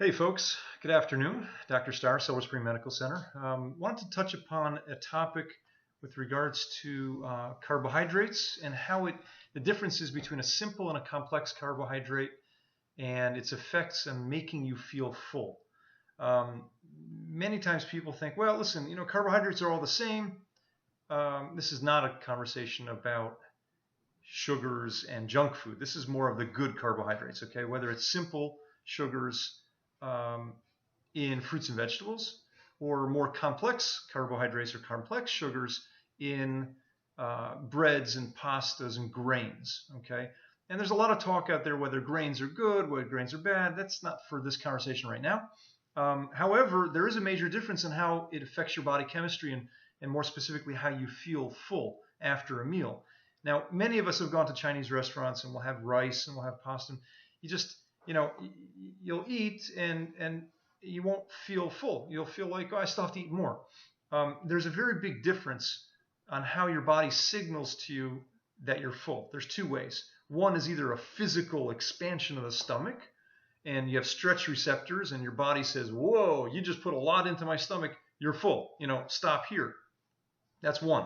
Hey folks, good afternoon. Dr. Starr, Silver Spring Medical Center. Wanted to touch upon a topic with regards to carbohydrates and how the differences between a simple and a complex carbohydrate and its effects on making you feel full. Many times people think, well, listen, carbohydrates are all the same. This is not a conversation about sugars and junk food. This is more of the good carbohydrates, okay? Whether it's simple sugars in fruits and vegetables, or more complex carbohydrates or complex sugars in breads and pastas and grains, okay? And there's a lot of talk out there whether grains are good, whether grains are bad. That's not for this conversation right now. However, there is a major difference in how it affects your body chemistry and more specifically how you feel full after a meal. Now, many of us have gone to Chinese restaurants and we'll have rice and we'll have pasta. You'll eat and you won't feel full. You'll feel like, oh, I still have to eat more. There's a very big difference on how your body signals to you that you're full. There's two ways. One is either a physical expansion of the stomach, and you have stretch receptors, and your body says, whoa, you just put a lot into my stomach, you're full. Stop here. That's one.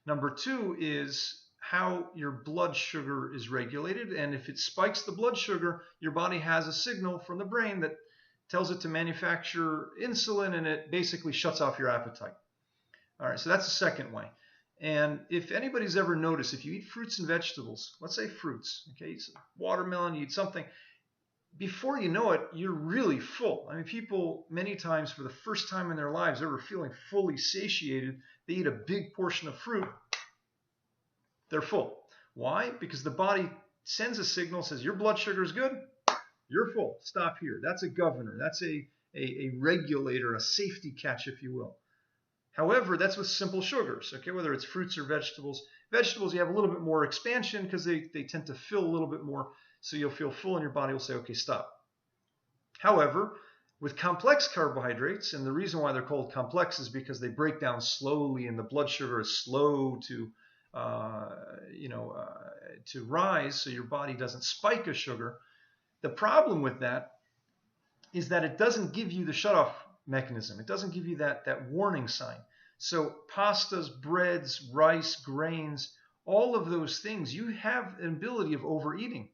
Number two is how your blood sugar is regulated, and if it spikes the blood sugar, your body has a signal from the brain that tells it to manufacture insulin, and it basically shuts off your appetite. All right, so that's the second way. And if anybody's ever noticed, if you eat fruits and vegetables, let's say fruits, okay, so watermelon, you eat something, before you know it, you're really full. I mean, people many times for the first time in their lives ever feeling fully satiated, they eat a big portion of fruit, they're full. Why? Because the body sends a signal, says your blood sugar is good, you're full, stop here. That's a governor, that's a regulator, a safety catch, if you will. However, that's with simple sugars, okay, whether it's fruits or vegetables. Vegetables, you have a little bit more expansion because they tend to fill a little bit more, so you'll feel full and your body will say, okay, stop. However, with complex carbohydrates, and the reason why they're called complex is because they break down slowly and the blood sugar is slow to rise, so your body doesn't spike a sugar. The problem with that is that it doesn't give you the shutoff mechanism. It doesn't give you that warning sign. So pastas, breads, rice, grains, all of those things, you have an ability of overeating.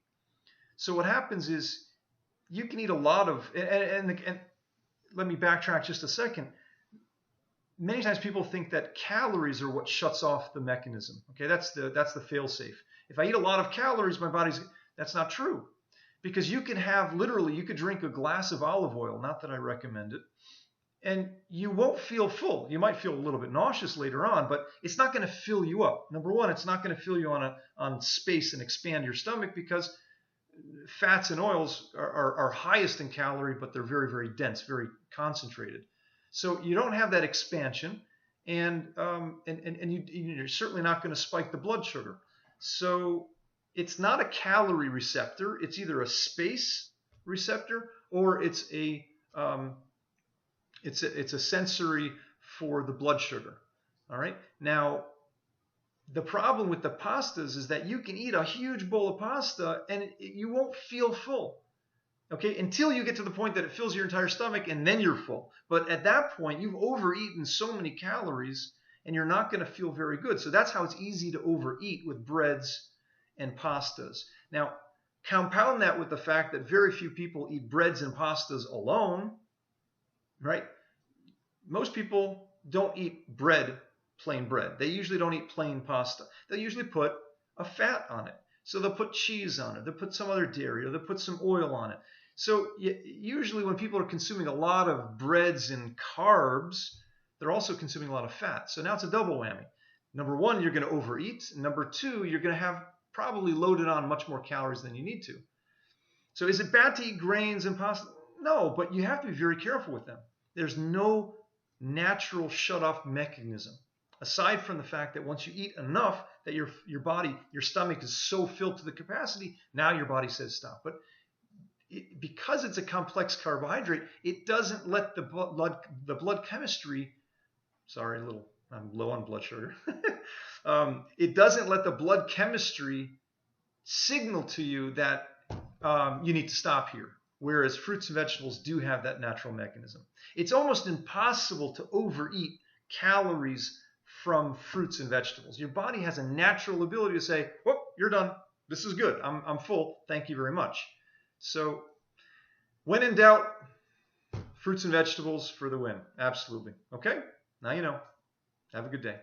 So what happens is you can eat a lot of, and let me backtrack just a second. Many times people think that calories are what shuts off the mechanism. Okay, that's the fail-safe. If I eat a lot of calories, that's not true. Because you can you could drink a glass of olive oil, not that I recommend it, and you won't feel full. You might feel a little bit nauseous later on, but it's not going to fill you up. Number one, it's not going to fill you on space and expand your stomach because fats and oils are highest in calorie, but they're very, very dense, very concentrated. So you don't have that expansion, and you're certainly not going to spike the blood sugar. So it's not a calorie receptor. It's either a space receptor or it's a sensory for the blood sugar. All right. Now, the problem with the pastas is that you can eat a huge bowl of pasta and you won't feel full. Okay, until you get to the point that it fills your entire stomach and then you're full. But at that point, you've overeaten so many calories and you're not going to feel very good. So that's how it's easy to overeat with breads and pastas. Now, compound that with the fact that very few people eat breads and pastas alone, right? Most people don't eat bread, plain bread. They usually don't eat plain pasta. They usually put a fat on it. So they'll put cheese on it. They'll put some other dairy, or they'll put some oil on it. So usually when people are consuming a lot of breads and carbs, they're also consuming a lot of fat. So now it's a double whammy. Number one, you're going to overeat. Number two, you're going to have probably loaded on much more calories than you need to. So is it bad to eat grains and pasta? No, but you have to be very careful with them. There's no natural shut-off mechanism, aside from the fact that once you eat enough that your stomach is so filled to the capacity, now your body says stop. But because it's a complex carbohydrate, it doesn't let the blood chemistry, I'm low on blood sugar. It doesn't let the blood chemistry signal to you that you need to stop here. whereas fruits and vegetables do have that natural mechanism. It's almost impossible to overeat calories from fruits and vegetables. Your body has a natural ability to say, "Whoop, you're done. This is good. I'm full. Thank you very much." So when in doubt, fruits and vegetables for the win. Absolutely. Okay? Now you know. Have a good day.